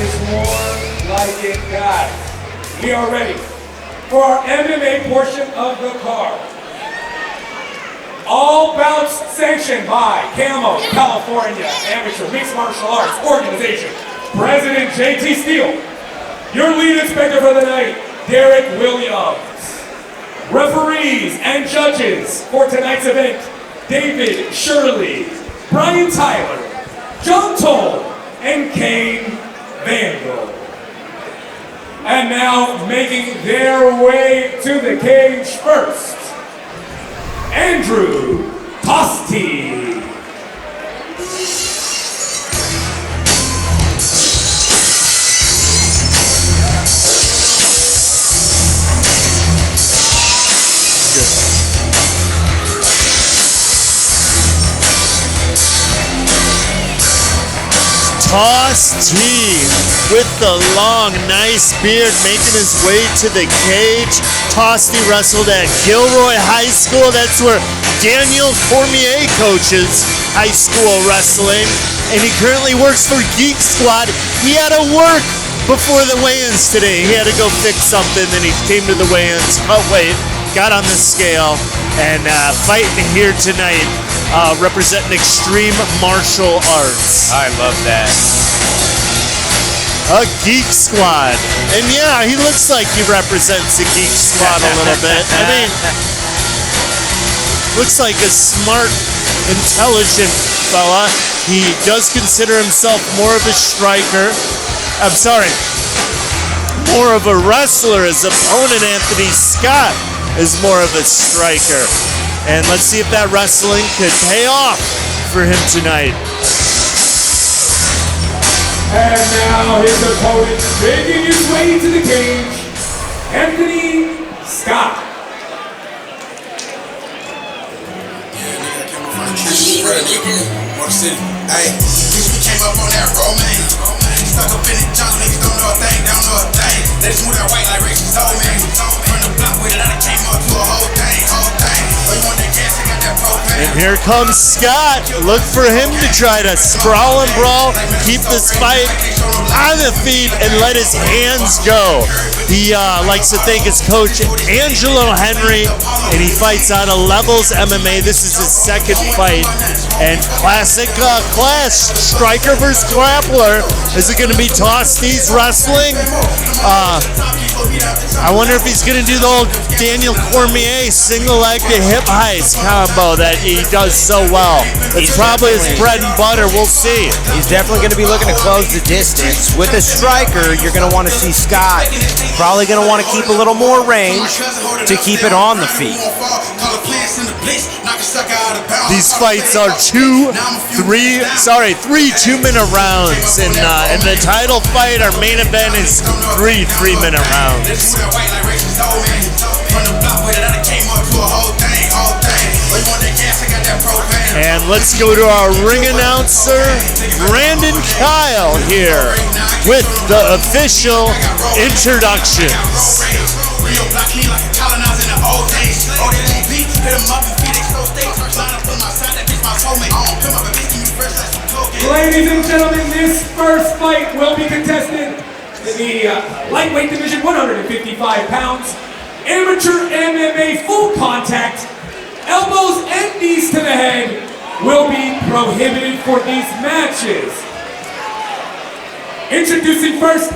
is more like it, guys. We are ready for our MMA portion of the card. All bouts sanctioned by Camo, California Amateur Mixed Martial Arts Organization. President J.T. Steele. Your lead inspector for the night, Derek Williams. Referees and judges for tonight's event, David Shirley, Brian Tyler, John Toll, and Kane Vandal. And now making their way to the cage first, Andrew Toste. Toste with the long, nice beard making his way to the cage. Toste wrestled at Gilroy High School. That's where Daniel Cormier coaches high school wrestling. And he currently works for Geek Squad. He had to work before the weigh-ins today. He had to go fix something, then he came to the weigh-ins, cut weight, got on the scale, and fighting here tonight. Representing Extreme Martial Arts. I love that. A Geek Squad. And yeah, he looks like he represents a Geek Squad a little bit. I mean, looks like a smart, intelligent fella. He does consider himself more of a striker. I'm sorry, more of a wrestler. His opponent, Anthony Scott, is more of a striker. And let's see if that wrestling could pay off for him tonight. And now his opponent making his way to the cage, Anthony Scott. Hey, we came up on that romance. Stuck up in the jungle, niggas don't know a thing, don't know a thing. They just move that white like Rachel's old man. From the block with it, I came up to a whole thing, whole thing. And here comes Scott. Look for him to try to sprawl and brawl, keep this fight on the feet, and let his hands go. He likes to thank his coach, Angelo Henry, and he fights out of Levels MMA. This is his second fight. And classic clash, striker versus grappler. Is it going to be Toste's wrestling? I wonder if he's going to do the old Daniel Cormier single leg to hip heist combo that he does so well. It's probably his bread and butter. We'll see. He's definitely going to be looking to close the distance. With a striker, you're going to want to see Scott probably going to want to keep a little more range to keep it on the feet. These fights are three 2-minute rounds. In the title fight, our main event is three 3-minute rounds. And let's go to our ring announcer, Brandon Kyle, here with the official introductions. Ladies and gentlemen, this first fight will be contested in the lightweight division, 155 pounds, amateur MMA full contact, elbows and knees to the head will be prohibited for these matches. Introducing first,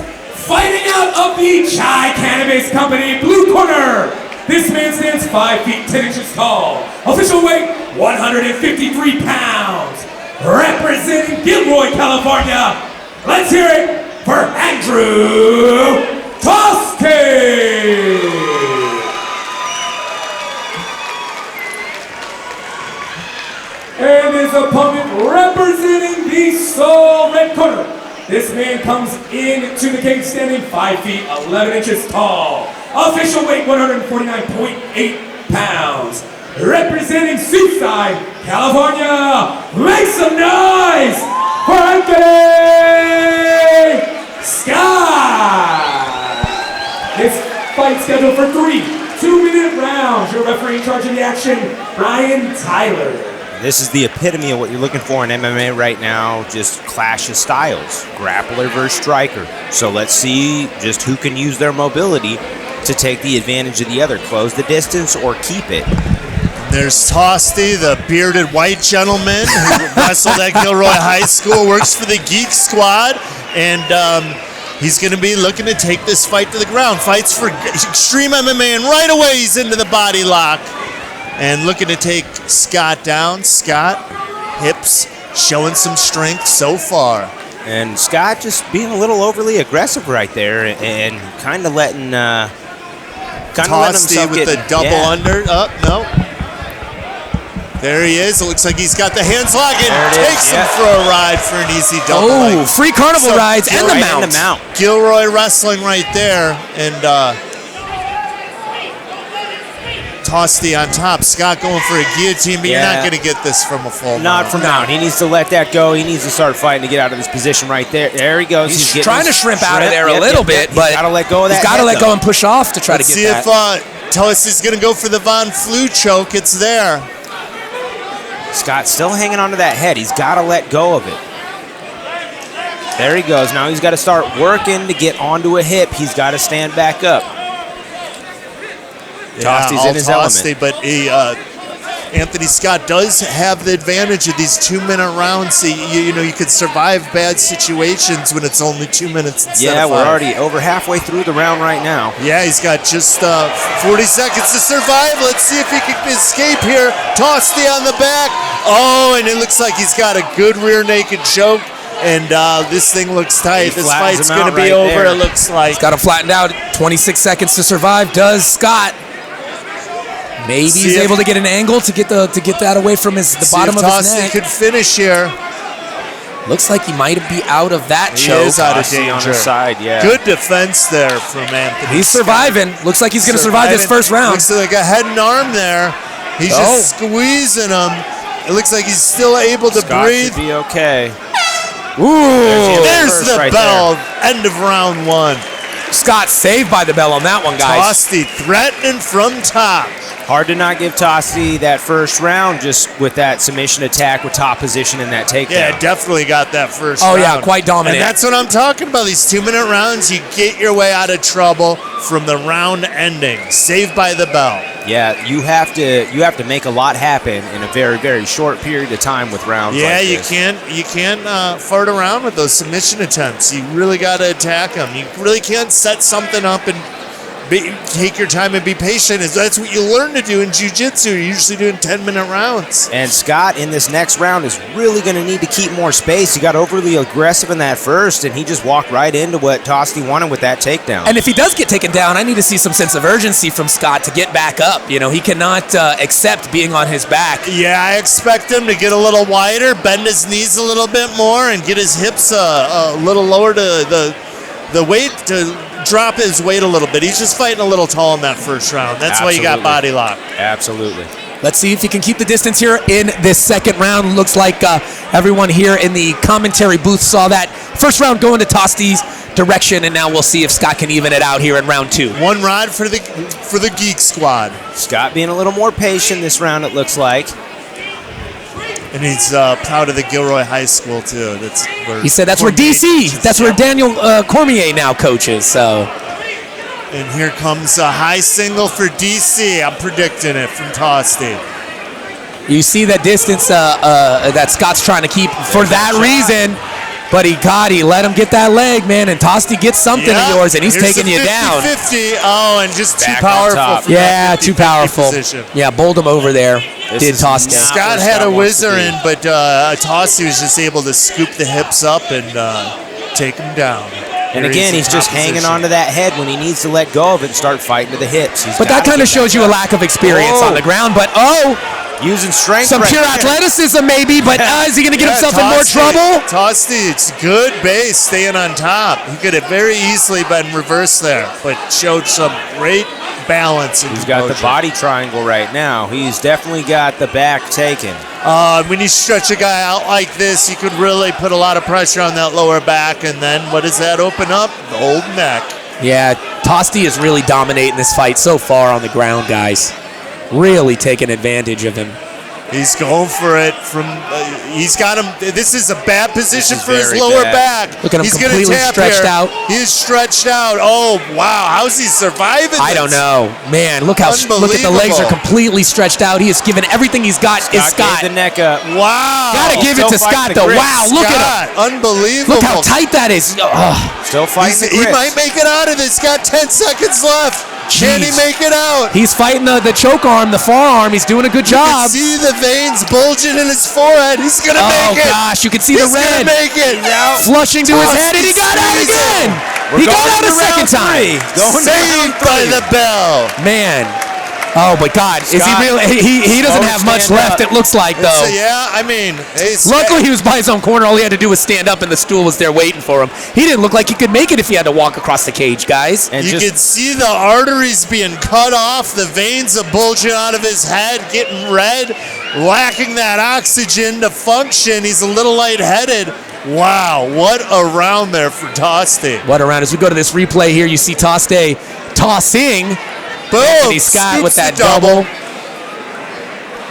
fighting out of the Chai Cannabis Company, blue corner. This man stands 5 feet 10 inches tall. Official weight, 153 pounds. Representing Gilroy, California, let's hear it for Andrew Toste. And his opponent representing the Soul red corner. This man comes into the cage standing 5 feet 11 inches tall. Official weight 149.8 pounds. Representing Seaside, California, make some noise for Anthony Scott. This fight scheduled for 3 2-minute rounds. Your referee in charge of the action, Brian Tyler. This is the epitome of what you're looking for in MMA right now, just clash of styles, grappler versus striker. So let's see just who can use their mobility to take the advantage of the other, close the distance or keep it. There's Toste, the bearded white gentleman who wrestled at Gilroy High School, works for the Geek Squad, and he's going to be looking to take this fight to the ground. Fights for Extreme MMA, and right away he's into the body lock and looking to take Scott down. Scott, hips, showing some strength so far. And Scott just being a little overly aggressive right there and kind of letting Toste with the double under. No. There he is. It looks like he's got the hands locked and takes him for a ride for an easy double. Oh, free carnival rides and the mount. Gilroy wrestling right there, and Toste on top. Scott going for a guillotine, but you're not going to get this from a full mount. Not from mount. He needs to let that go. He needs to start fighting to get out of this position right there. There he goes. He's trying to shrimp out of there a little bit, but he's got to let go of that. He's got to let go and push off to try to get that. Let's see if Toste's going to go for the Von Flue choke. It's there. Scott's still hanging onto that head. He's got to let go of it. There he goes. Now he's got to start working to get onto a hip. He's got to stand back up. Toste's in his element. But Anthony Scott does have the advantage of these 2-minute rounds. So you know, you could survive bad situations when it's only 2 minutes instead of 5. We're already over halfway through the round right now. Yeah, he's got just 40 seconds to survive. Let's see if he can escape here. Toste on the back. Oh, and it looks like he's got a good rear naked choke. And this thing looks tight. This fight's going to be over, it looks like. He's got him flattened out. 26 seconds to survive. Does Scott. Maybe he's able to get an angle to get that away from the bottom of his neck. Toste could finish here. Looks like he might be out of that choke. He is out of danger. On his side, yeah. Good defense there from Anthony. He's surviving. Looks like he's going to survive this first round. Looks like a head and arm there. He's just squeezing him. It looks like he's still able to breathe. Should be okay. Ooh, there's the bell. End of round 1. Scott saved by the bell on that one, guys. Toste threatening from top. Hard to not give Toste that first round just with that submission attack with top position and that takedown. Yeah, definitely got that first round. Oh, yeah, quite dominant. And that's what I'm talking about. These 2-minute rounds, you get your way out of trouble from the round ending. Saved by the bell. Yeah, you have to make a lot happen in a very, very short period of time with rounds like this. You can't fart around with those submission attempts. You really got to attack them. You really can't set something up and take your time and be patient. That's what you learn to do in jiu-jitsu. You're usually doing 10-minute rounds. And Scott in this next round is really going to need to keep more space. He got overly aggressive in that first, and he just walked right into what Toste wanted with that takedown. And if he does get taken down, I need to see some sense of urgency from Scott to get back up. You know, he cannot accept being on his back. Yeah, I expect him to get a little wider, bend his knees a little bit more, and get his hips a little lower to the weight to drop his weight a little bit. He's just fighting a little tall in that first round. That's why you got body lock. Absolutely. Let's see if he can keep the distance here in this second round. Looks like everyone here in the commentary booth saw that first round going to Toste's direction, and now we'll see if Scott can even it out here in round 2. One rod for the Geek Squad. Scott being a little more patient this round, it looks like. And he's proud of the Gilroy High School too. He said that's where DC. That's where Daniel Cormier now coaches. So. And here comes a high single for DC. I'm predicting it from Toste. You see that distance that Scott's trying to keep for that reason. But he let him get that leg, man, and Toste gets something of yours, and he's taking you down. 50-50. Oh, and just too Back powerful. Yeah, too powerful. Position. Yeah, bowled him over there. Did Toste. Scott had a whizzer in, but Toste was just able to scoop the hips up and take him down. And again, he's just hanging onto that head when he needs to let go of it and start fighting to the hips. But that kind of shows you a lack of experience on the ground. But using strength. Some pure athleticism maybe, but is he going to get himself in more trouble? Toste, it's good base staying on top. He could have very easily been reversed there, but showed some great balance. He's got the body triangle right now. He's definitely got the back taken. When you stretch a guy out like this, you could really put a lot of pressure on that lower back, and then what does that open up? The old neck. Yeah, Toste is really dominating this fight so far on the ground, guys. Really taking advantage of him. He's going for it from. He's got him. This is a bad position for his very lower bad. back. Look at him He's completely gonna tap stretched here. out. He's stretched out. Oh wow! How's he surviving? I don't know, man. Look at the legs are Unbelievable. completely stretched out. He has given everything he's got. Is Scott? Gave the neck up. Wow! Gotta give it to Still Scott fighting the though. grip. Wow, look at him. Unbelievable. Look how tight that is. Ugh. Still fighting the He grip. might make it out of this. Got 10 seconds left. Can he Jeez. make it out? He's fighting the choke arm, the forearm. He's doing a good You can job. see the veins bulging in his forehead. He's gonna Oh make it. gosh, you can see He's the red gonna make it. flushing to his head, and he got out Squeeze it. again. We're He got going out a to second round time. Going Saved down by three. the bell. Man. Oh my God! Is he Scott, really? He doesn't don't have much stand left. up. It looks like though. So yeah, I mean, Luckily, he was by his own corner. All he had to do was stand up, and the stool was there waiting for him. He didn't look like he could make it if he had to walk across the cage, guys. And you just can see the arteries being cut off, the veins are bulging out of his head, getting red, lacking that oxygen to function. He's a little lightheaded. Wow, what a round there for Toste. What around? As we go to this replay here, you see Toste tossing Boom! Anthony Scott with Scoops that the double.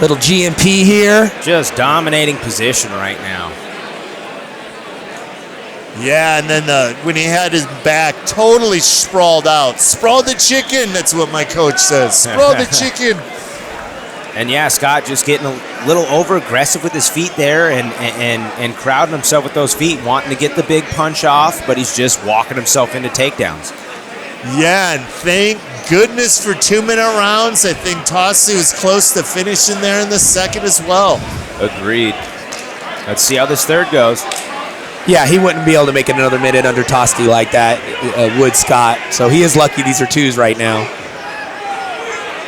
Little GMP here. just dominating position right now. Yeah, and then when he had his back totally sprawled out. Sprawl the chicken, that's what my coach says. Sprawl the chicken. And yeah, Scott just getting a little over aggressive with his feet there and crowding himself with those feet, wanting to get the big punch off, but he's just walking himself into takedowns. Yeah, and thank goodness for 2-minute rounds. I think Toste was close to finishing there in the second as well. Agreed. Let's see how this third goes. Yeah, he wouldn't be able to make it another minute under Toste like that, would Scott. So he is lucky these are twos right now.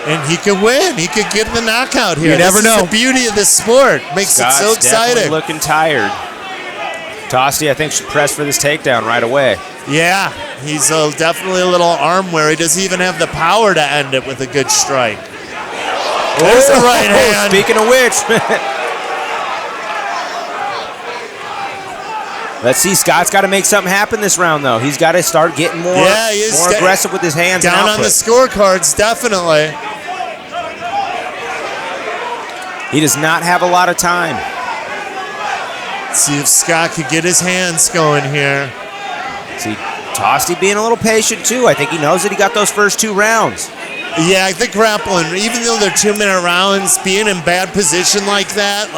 And he could win. He could get the knockout here. You never This know. is the beauty of this sport. Makes Scott's it so definitely exciting. looking tired. Toste, I think, should press for this takedown right away. Yeah, he's definitely a little arm wear. He doesn't even have the power to end it with a good strike. There's a right hand. Speaking of which, let's see. Scott's got to make something happen this round, though. He's got to start getting more, Yeah, he is more aggressive with his hands. Down and on the output. scorecards, definitely. He does not have a lot of time. Let's see if Scott could get his hands going here. See, Toste being a little patient, too. I think he knows that he got those first 2 rounds. Yeah, I think grappling, even though they're 2-minute rounds, being in bad position like that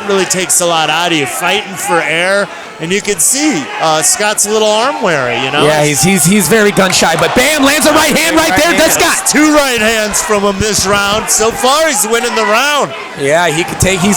really takes a lot out of you. Fighting for air, and you can see Scott's a little arm weary, you know? Yeah, he's very gun shy, but bam, lands a right hand right there. That's Scott. 2 right hands from him this round. So far, he's winning the round. Yeah, he's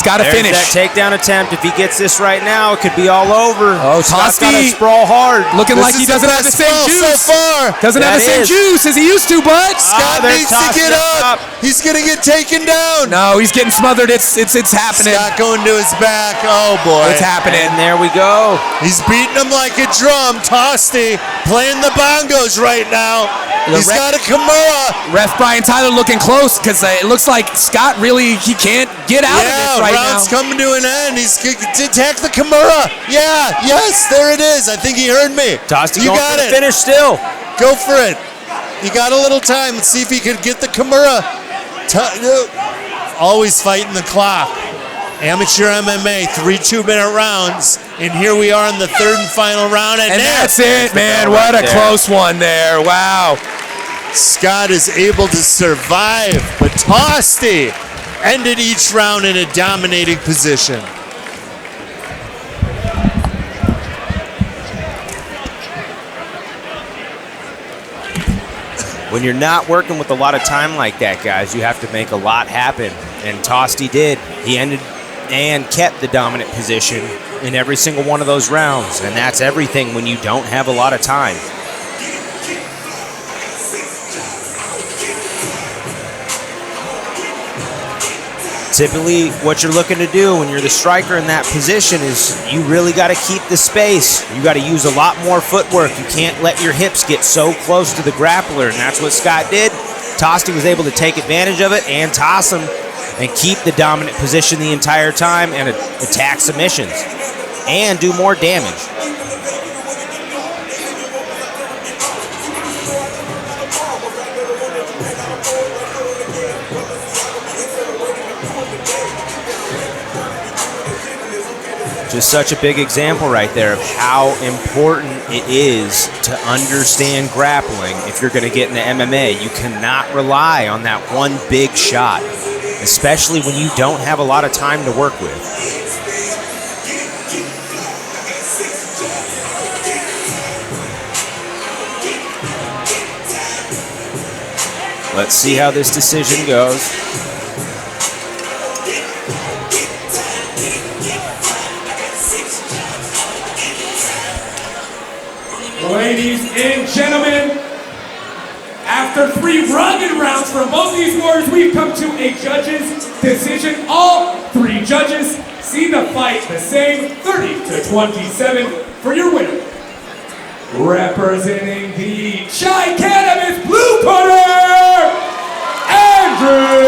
got to There's finish. that takedown attempt. If he gets this right now, it could be all over. Oh, Scott's got to Toste sprawl hard. Looking like This he is doesn't have the best same fall juice. so far. Doesn't have the That same is. juice as he used to, bud. Scott there's needs to Toste get up up. top. He's gonna get taken down. No, he's getting smothered. It's happening. Scott going to his back. Oh boy. It's happening. And there we go. He's beating him like a drum. Toste playing the bongos right now. He's got a Kimura. Ref Brian Tyler looking close because it looks like Scott he can't get out of this right round's now. coming to an end. He's to attack the Kimura. Yeah, yes, there it is. I think he heard me. Toste You going got for the it. finish still. Go for it. You got a little time. Let's see if he could get the Kimura. Always fighting the clock. Amateur MMA, 3 2-minute rounds. And here we are in the third and final round. And there, that's it, man. bell What right a there. close one there. Wow. Scott is able to survive, but Toste ended each round in a dominating position. When you're not working with a lot of time like that, guys, you have to make a lot happen. And Toste did. He ended and kept the dominant position in every single one of those rounds. And that's everything when you don't have a lot of time. Typically, what you're looking to do when you're the striker in that position is you really got to keep the space. You got to use a lot more footwork. You can't let your hips get so close to the grappler, and that's what Scott did. Toste was able to take advantage of it and toss him and keep the dominant position the entire time and attack submissions and do more damage. just such a big example right there of how important it is to understand grappling if you're going to get into MMA. You cannot rely on that one big shot, especially when you don't have a lot of time to work with. Let's see how this decision goes. Ladies and gentlemen, after 3 rugged rounds from both these warriors, we've come to a judge's decision. All 3 judges see the fight the same, 30-27 for your winner. Representing the Chai Cannabis Blue Corner, Andrew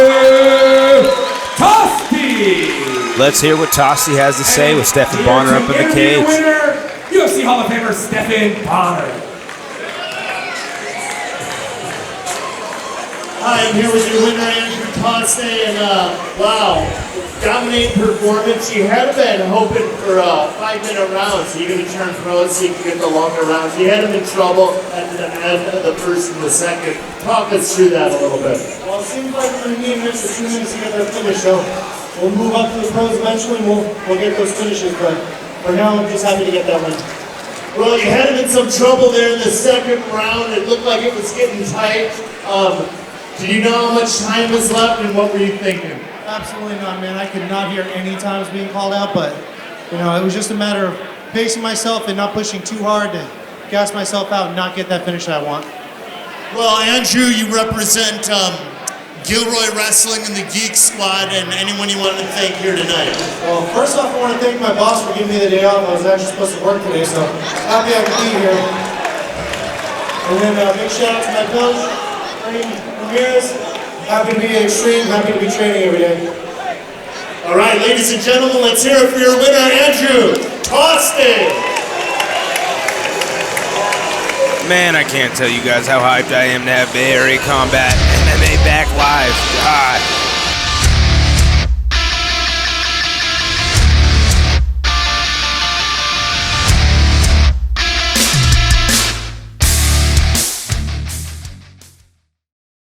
Toste. Let's hear what Toste has to say with Stephan Bonner up in the cage. Winner, UFC Hall of Famer Stephan Bonner. Hi, I'm here with your winner, Andrew Toste, and wow, dominating performance. You had been hoping for 5-minute rounds, so you're going to turn pro so you can get the longer rounds. You had him in trouble at the end of the first and the second. Talk us through that a little bit. Well, it seems like we're going to need an extra 2 minutes to get that finish, so we'll move up to the pros eventually, and we'll get those finishes, but for now, I'm just happy to get that win. Well, you had him in some trouble there in the second round. It looked like it was getting tight. Did you know how much time was left, and what were you thinking? Absolutely not, man. I could not hear any times being called out, but you know, it was just a matter of pacing myself and not pushing too hard to gas myself out and not get that finish that I want. Well, Andrew, you represent Gilroy Wrestling and the Geek Squad, and anyone you want to thank here tonight. Well, first off, I want to thank my boss for giving me the day off. I was actually supposed to work today, so happy I could be here. And then big shout out to my coach, Ramirez. Happy to be at Extreme, happy to be training every day. All right, ladies and gentlemen, let's hear it for your winner, Andrew Toste. Man, I can't tell you guys how hyped I am to have Bay Area Combat MMA back live. God.